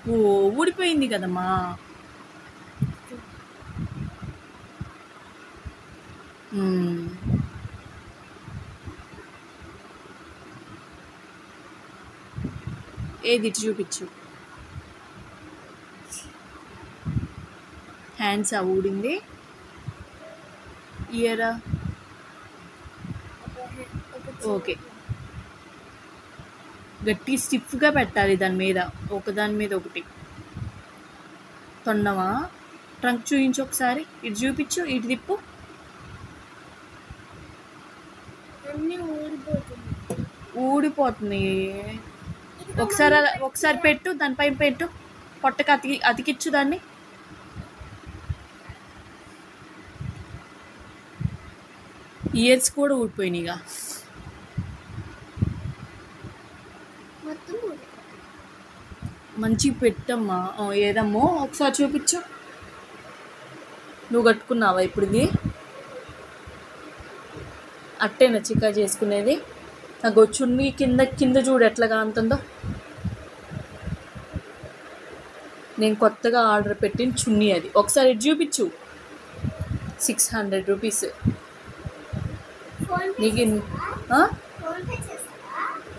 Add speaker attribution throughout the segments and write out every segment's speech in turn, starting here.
Speaker 1: ఓ ఊడిపోయింది కదమ్మా. మ్మ్. ఏది ఇటు చూపించు. హ్యాండ్స్ ఊడింది. ఇయరా ఓకే. గట్టి స్టిఫ్గా పెట్టాలి దాని మీద, ఒకదాని మీద ఒకటి. తొండమా? ట్రంక్ చూపించు ఒకసారి, ఇటు చూపించు, ఇటు తిప్పు. ఊడిపోతుంది. ఒకసారి పెట్టు, దానిపైన పెట్టు, పొట్టకి అతికిచ్చు దాన్ని. ఇయర్స్ కూడా ఊడిపోయినాయిగా. మంచిగా పెట్టమ్మా. ఏదమ్మో ఒకసారి చూపించు. నువ్వు కట్టుకున్నావా ఇప్పుడు ఇది? అట్టేనా చికా చేసుకునేది? నాకు చున్నీ కింద చూడు ఎట్లా కాంతుందో. నేను కొత్తగా ఆర్డర్ పెట్టిన చున్నీ అది. ఒకసారి ఇటు చూపించు. 600 రూపీస్. నీకు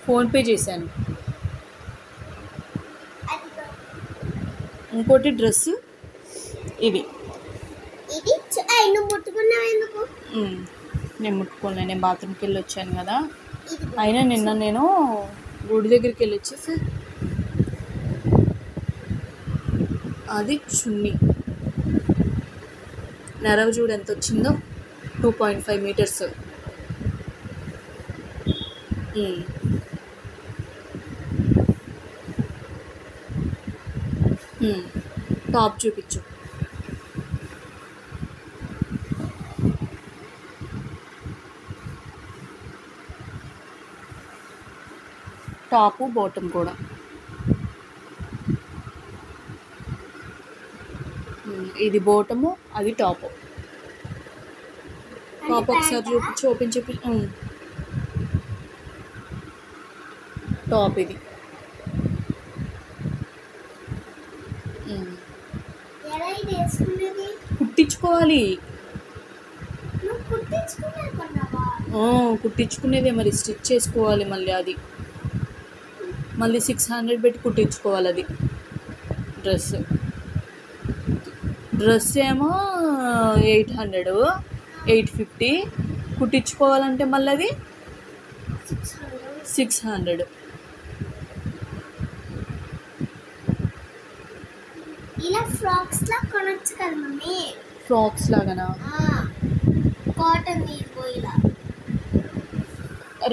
Speaker 1: ఫోన్పే చేశాను. ఇంకోటి డ్రెస్ ఇవి. నేను ముట్టుకోలే, నేను బాత్రూమ్కి వెళ్ళి వచ్చాను కదా. అయినా నిన్న నేను గుడి దగ్గరికి వెళ్ళి వచ్చేసి అది చున్నీ. నెరవ చూడు ఎంత వచ్చిందో, 2.5 మీటర్స్. టాప్ చూపించు. టాపు బాటమ్ కూడా. ఇది బాటము, అది టాపు. టాప్ ఒకసారి చూపించు, ఓపెన్ చూపించు. టాప్ ఇది. కుట్టించుకోవాలి. కుట్టించుకునేదే మరి, స్టిచ్ చేసుకోవాలి మళ్ళీ. అది మళ్ళీ 600 పెట్టి కుట్టించుకోవాలి. అది డ్రెస్ ఏమో 800, 850. కుట్టించుకోవాలంటే మళ్ళీ అది 600.
Speaker 2: ఇలా ఫ్రాక్స్ లా కొనొచ్చు కదా మమ్మీ.
Speaker 1: ఫ్రాక్స్ లాగానా?
Speaker 2: కాటన్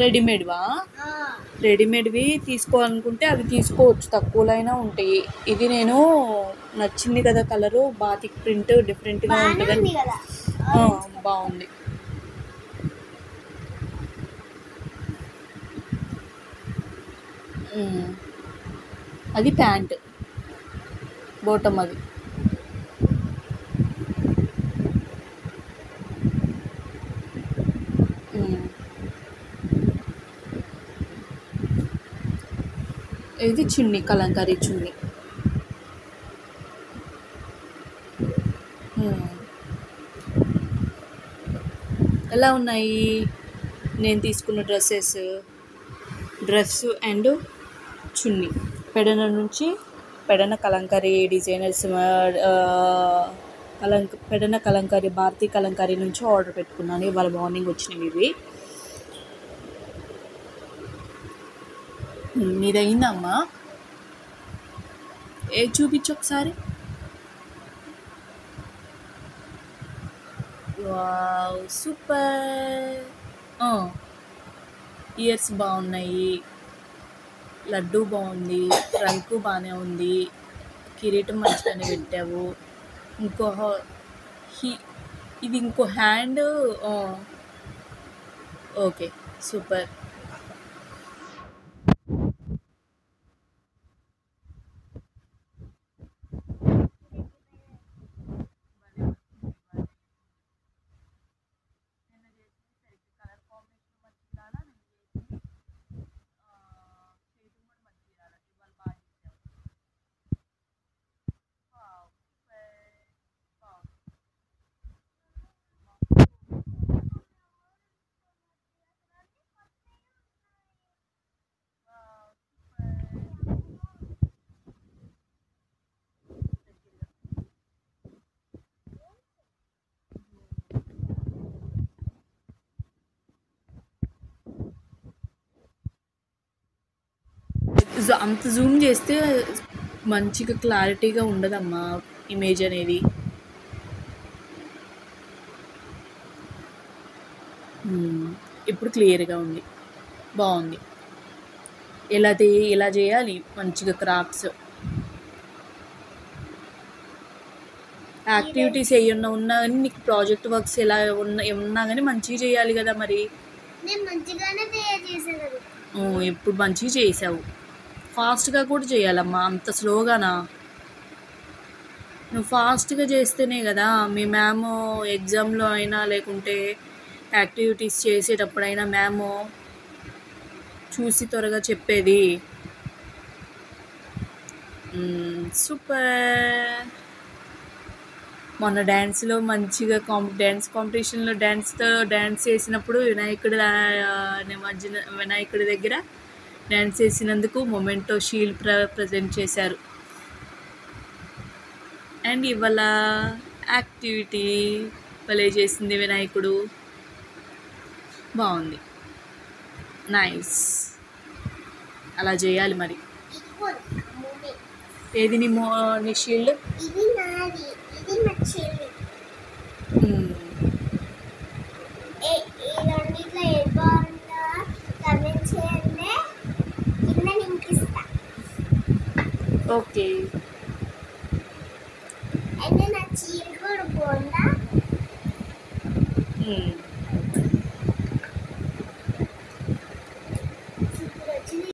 Speaker 1: రెడీమేడ్వా? రెడీమేడ్వి తీసుకోవాలనుకుంటే అవి తీసుకోవచ్చు, తక్కువలో అయినా ఉంటాయి. ఇది నేను నచ్చింది కదా కలరు, బాతిక్ ప్రింట్ డిఫరెంట్గా ఉంటుందని. బాగుంది. అది ప్యాంట్, బాటమ్ అది. ఇది చున్నీ, కలంకారీ చున్నీ. ఎలా ఉన్నాయి నేను తీసుకున్న డ్రెస్ అండ్ చున్నీ? పెడన కలంకారీ డిజైనర్స్, పెడన కలంకారీ, భారతీ కలంకారీ నుంచి ఆర్డర్ పెట్టుకున్నాను. ఇవాళ మార్నింగ్ వచ్చినవి ఇవి. మీదయిందమ్మా? చూపించు ఒకసారి. Wow, super. ఇయర్స్ బాగున్నాయి, లడ్డు బాగుంది, ట్రంకు బాగానే ఉంది, కిరీటం మంచిగానే పెట్టావు. ఇది ఇంకో హ్యాండ్. Okay, super. అంత జూమ్ చేస్తే మంచిగా క్లారిటీగా ఉండదమ్మా ఇమేజ్ అనేది. ఇప్పుడు క్లియర్గా ఉంది, బాగుంది. ఇలా చేయాలి మంచిగా క్రాఫ్ట్స్ యాక్టివిటీస్ ఏమన్నా ఉన్నా కానీ నీకు ప్రాజెక్ట్ వర్క్స్ ఎలా ఉన్నా కానీ మంచిగా చేయాలి కదా మరి.
Speaker 2: నేను మంచిగానే తయారు చేశాను కదా.
Speaker 1: ఇప్పుడు మంచిగా చేసావు. ఫాస్ట్గా కూడా చేయాలమ్మా, అంత స్లోగానా? నువ్వు ఫాస్ట్గా చేస్తేనే కదా మీ మ్యామ్ ఎగ్జామ్లో అయినా లేకుంటే యాక్టివిటీస్ చేసేటప్పుడైనా మ్యామ్ చూసి త్వరగా చెప్పేది. సూపర్. మొన్న డ్యాన్స్లో మంచిగా డ్యాన్స్ కాంపిటీషన్లో డ్యాన్స్ చేసినప్పుడు వినాయకుడి దగ్గర డ్యాన్స్ చేసినందుకు మొమెంటో షీల్డ్ ప్రజెంట్ చేశారు. అండ్ ఇవాళ యాక్టివిటీ భలే చేసింది వినాయకుడు, బాగుంది, నైస్. అలా చేయాలి మరి. ఏది నీ షీల్డ్?
Speaker 2: ఇది నాది, ఇది మా చెల్లి. ఈ రెండిట్లో ఏది బాగుందో కమెంట్ చేయండి, కింద లింక్ ఇస్తా.
Speaker 1: ఓకే.
Speaker 2: అయితే నా చీర కూడా బాగుందా?